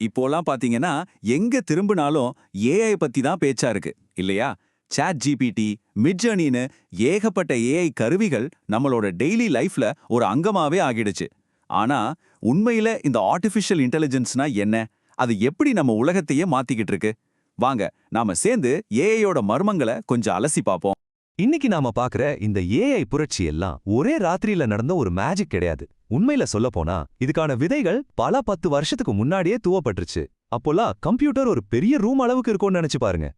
இப்போலாம் பாத்தீங்கன்னா எங்க திரும்பினாலும் ஏஐ பத்தி தான் பேச்சா இருக்கு இல்லையா? சாட் ஜிபிடி, மிட்ஜர்னின்னு ஏகப்பட்ட ஏஐ கருவிகள் நம்மளோட டெய்லி லைஃப்ல ஒரு அங்கமாவே ஆகிடுச்சு. ஆனா உண்மையில இந்த ஆர்டிஃபிஷியல் இன்டெலிஜென்ஸ்னா என்ன? அது எப்படி நம்ம உலகத்தையே மாத்திக்கிட்டு இருக்கு? வாங்க நாம சேர்ந்து ஏஐயோட மர்மங்களை கொஞ்சம் அலசி பார்ப்போம். இன்னைக்கு நாம பாக்குற இந்த ஏஐ புரட்சி எல்லாம் ஒரே ராத்திரியில நடந்த ஒரு மேஜிக் கிடையாது. உண்மையில சொல்லப்போனா இதுக்கான விதைகள் பல 10 வருஷத்துக்கு முன்னாடியே தூவப்பட்டுருச்சு. அப்போலாம் கம்ப்யூட்டர் ஒரு பெரிய ரூம் அளவுக்கு இருக்கும்னு நினைச்சு பாருங்க.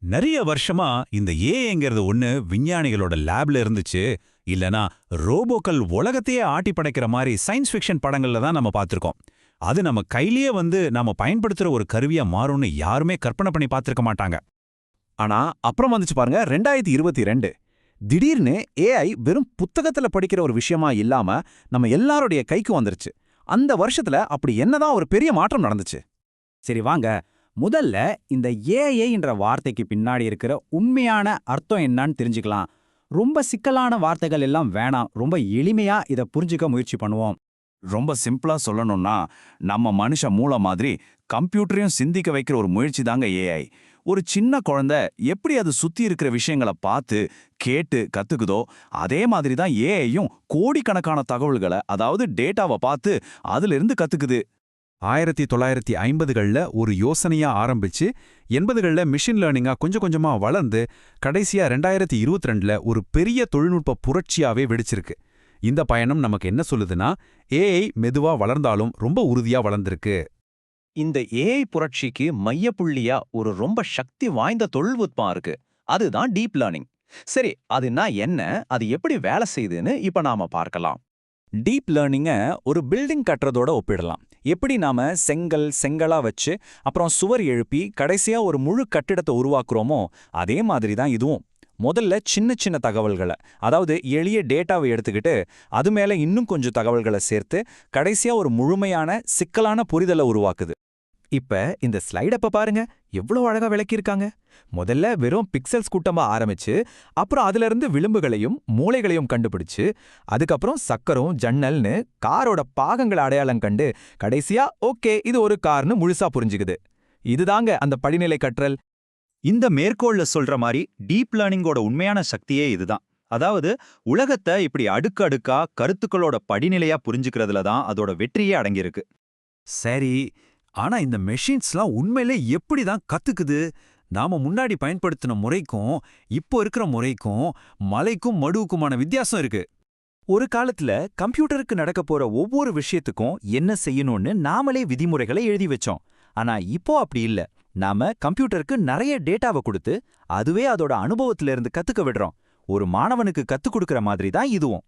நிறைய வருஷமா இந்த ஏஐங்கிறது ஒண்ணு விஞ்ஞானிகளோட லேப்ல இருந்துச்சு, இல்லனா ரோபோக்கள் உலகத்தையே ஆட்டி படைக்கிற மாதிரி சயின்ஸ் ஃபிக்ஷன் படங்கள்ல தான் நம்ம பார்த்திருக்கோம். அது நம்ம கையிலேயே நம்ம பயன்படுத்துற ஒரு கருவியா மாறும்னு யாருமே கற்பனை பண்ணி பார்த்திருக்க மாட்டாங்க. ஆனா அப்புறம் வந்துச்சு பாருங்க 2022. திடீர்னு ஏஐ வெறும் புத்தகத்துல படிக்கிற ஒரு விஷயமா இல்லாம நம்ம எல்லாருடைய கைக்கு வந்துருச்சு. அந்த வருஷத்துல அப்படி என்னதான் ஒரு பெரிய மாற்றம் நடந்துச்சு? சரி வாங்க, முதல்ல இந்த ஏஐன்ற வார்த்தைக்கு பின்னாடி இருக்கிற உண்மையான அர்த்தம் என்னன்னு தெரிஞ்சுக்கலாம். ரொம்ப சிக்கலான வார்த்தைகள் எல்லாம் வேணாம், ரொம்ப எளிமையா இதை புரிஞ்சுக்க முயற்சி பண்ணுவோம். ரொம்ப சிம்பிளா சொல்லணும்னா, நம்ம மனுஷ மூளை மாதிரி கம்ப்யூட்டரையும் சிந்திக்க வைக்கிற ஒரு முயற்சி தாங்க ஏஐ. ஒரு சின்ன குழந்தை எப்படி அது சுத்தி இருக்கிற விஷயங்களை பார்த்து கேட்டு கத்துக்குதோ, அதே மாதிரி தான் ஏஐயும் கோடிக்கணக்கான தகவல்களை, அதாவது டேட்டாவை பார்த்து அதுல இருந்து கத்துக்குது. 1950களில் ஒரு யோசனையா ஆரம்பிச்சு 80களில் மிஷின் லேர்னிங்கா கொஞ்சம் கொஞ்சமா வளர்ந்து கடைசியா 2022ல் ஒரு பெரிய தொழில்நுட்ப புரட்சியாவே வெடிச்சிருக்கு. இந்த பயணம் நமக்கு என்ன சொல்லுதுன்னா, ஏஐ மெதுவா வளர்ந்தாலும் ரொம்ப உறுதியா வளர்ந்திருக்கு. இந்த ஏஐ புரட்சிக்கு மையப்புள்ளியா ஒரு ரொம்ப சக்தி வாய்ந்த தொழில்நுட்பம் இருக்கு. அதுதான் டீப் லேர்னிங். சரி, அதுனா என்ன, அது எப்படி வேலை செய்யுதுன்னு இப்ப நாம பார்க்கலாம். டீப் லேர்னிங்கை ஒரு பில்டிங் கட்டுறதோட ஒப்பிடலாம். எப்படி நாம செங்கலா வச்சு அப்புறம் சுவர் எழுப்பி கடைசியா ஒரு முழு கட்டிடத்தை உருவாக்குறோமோ, அதே மாதிரி தான் இதுவும். முதல்ல சின்ன சின்ன தகவல்களை, அதாவது எளிய டேட்டாவை எடுத்துக்கிட்டு அது மேல இன்னும் கொஞ்சம் தகவல்களை சேர்த்து கடைசியா ஒரு முழுமையான சிக்கலான புரிதலை உருவாக்குது. இப்ப இந்த ஸ்லைடப்ப பாருங்க, எவ்வளவு அழகா விளக்கியிருக்காங்க. முதல்ல வெறும் பிக்சல்ஸ் கூட்டமா ஆரம்பிச்சு அப்புறம் அதுல இருந்து விளிம்புகளையும் மூளைகளையும் கண்டுபிடிச்சு அதுக்கப்புறம் சக்கரம் ஜன்னல்னு காரோட பாகங்களை அடையாளம் கண்டு கடைசியா ஓகே இது ஒரு கார்னு முழுசா புரிஞ்சுக்குது. இதுதாங்க அந்த படிநிலை கற்றல். இந்த மேற்கோள்ல சொல்ற மாதிரி டீப் லேர்னிங்கோட உண்மையான சக்தியே இதுதான். அதாவது உலகத்தை இப்படி அடுக்கு அடுக்கா கருத்துக்களோட படிநிலையா புரிஞ்சுக்கிறதுல தான் அதோட வெற்றியே அடங்கியிருக்கு. சரி, ஆனா இந்த மெஷின்ஸ்லாம் உண்மையிலே எப்படி தான் கத்துக்குது? நாம முன்னாடி பயன்படுத்தின முறைக்கும் இப்போ இருக்கிற முறைக்கும் மலைக்கும் மடுவுக்குமான வித்தியாசம் இருக்கு. ஒரு காலத்துல கம்ப்யூட்டருக்கு நடக்க போற ஒவ்வொரு விஷயத்துக்கும் என்ன செய்யணும்னு நாமளே விதிமுறைகளை எழுதி வச்சோம். ஆனா இப்போ அப்படி இல்ல. நாம கம்ப்யூட்டருக்கு நிறைய டேட்டாவை கொடுத்து அதுவே அதோட அனுபவத்துல இருந்து கத்துக்க விடுறோம். ஒரு மாணவனுக்கு கத்துக் கொடுக்கற மாதிரி தான் இதுவும்.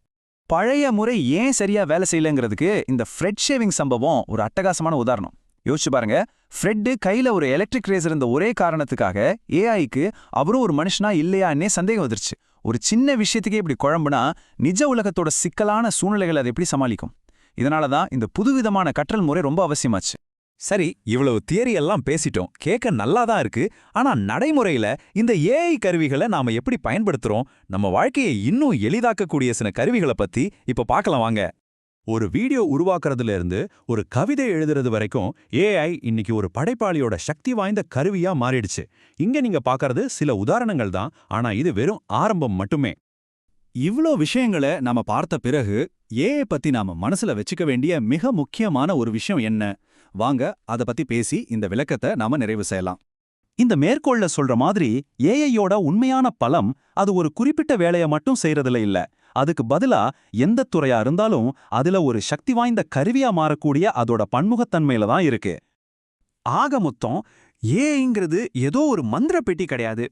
பழைய முறை ஏன் சரியா வேலை செய்யலங்கிறதுக்கு இந்த ஃப்ரெட் ஷேவிங் சம்பவம் ஒரு அட்டகாசமான உதாரணம். யோசிச்சு பாருங்க, ஃப்ரெட்டு கையில ஒரு எலக்ட்ரிக் ரேசர் இருந்த ஒரே காரணத்துக்காக ஏஐக்கு அவரும் ஒரு மனுஷனா இல்லையான்னே சந்தேகம் வந்துருச்சு. ஒரு சின்ன விஷயத்துக்கே இப்படி குழம்புனா நிஜ உலகத்தோட சிக்கலான சூழ்நிலைகள் அதை எப்படி சமாளிக்கும்? இதனாலதான் இந்த புதுவிதமான கற்றல் முறை ரொம்ப அவசியமாச்சு. சரி, இவ்வளவு தியரி எல்லாம் பேசிட்டோம், கேட்க நல்லாதான் இருக்கு. ஆனா நடைமுறையில இந்த ஏஐ கருவிகளை நாம எப்படி பயன்படுத்துறோம்? நம்ம வாழ்க்கையை இன்னும் எளிதாக்கக்கூடிய சில கருவிகளை பத்தி இப்ப பார்க்கலாம் வாங்க. ஒரு வீடியோ உருவாக்குறதுல இருந்து ஒரு கவிதை எழுதுறது வரைக்கும் ஏஐ இன்னைக்கு ஒரு படைப்பாளியோட சக்தி வாய்ந்த கருவியா மாறிடுச்சு. இங்க நீங்க பார்க்கறது சில உதாரணங்கள் தான், ஆனா இது வெறும் ஆரம்பம் மட்டுமே. இவ்ளோ விஷயங்களை நாம பார்த்த பிறகு ஏஐ பத்தி நாம மனசுல வச்சுக்க வேண்டிய மிக முக்கியமான ஒரு விஷயம் என்ன? வாங்க அத பத்தி பேசி இந்த விளக்கத்தை நாம நிறைவு செய்யலாம். இந்த மேற்கோள்ல சொல்ற மாதிரி ஏஐயோட உண்மையான பலம் அது ஒரு குறிப்பிட்ட வேலையை மட்டும் செய்யறதுல இல்ல. அதுக்கு பதிலா எந்த துறையா இருந்தாலும் அதுல ஒரு சக்தி வாய்ந்த கருவியா மாறக்கூடிய அதோட பன்முகத்தன்மையில தான் இருக்கு. ஆக மொத்தம் ஏஐங்கிறது ஏதோ ஒரு மந்திர பெட்டி கிடையாது.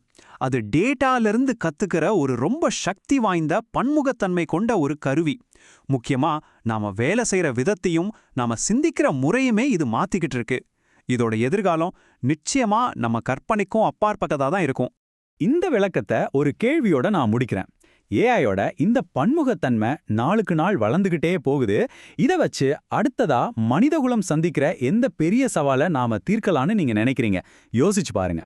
அது டேட்டாலிருந்து கத்துக்கிற ஒரு ரொம்ப சக்தி வாய்ந்த பன்முகத்தன்மை கொண்ட ஒரு கருவி. முக்கியமா நாம வேலை செய்யற விதத்தையும் நாம சிந்திக்கிற முறையுமே இது மாத்திக்கிட்டு இருக்கு. இதோட எதிர்காலம் நிச்சயமா நம்ம கற்பனைக்கும் அப்பாற்பட்டதா தான் இருக்கும். இந்த விளக்கத்தை ஒரு கேள்வியோட நான் முடிக்கிறேன். ஏஐயோட இந்த பன்முகத்தன்மை நாளுக்கு நாள் வளர்ந்துகிட்டே போகுது. இதை வச்சு அடுத்ததா மனிதகுலம் சந்திக்கிற எந்த பெரிய சவாலை நாம தீர்க்கலான்னு நீங்க நினைக்கிறீங்க? யோசிச்சு பாருங்க.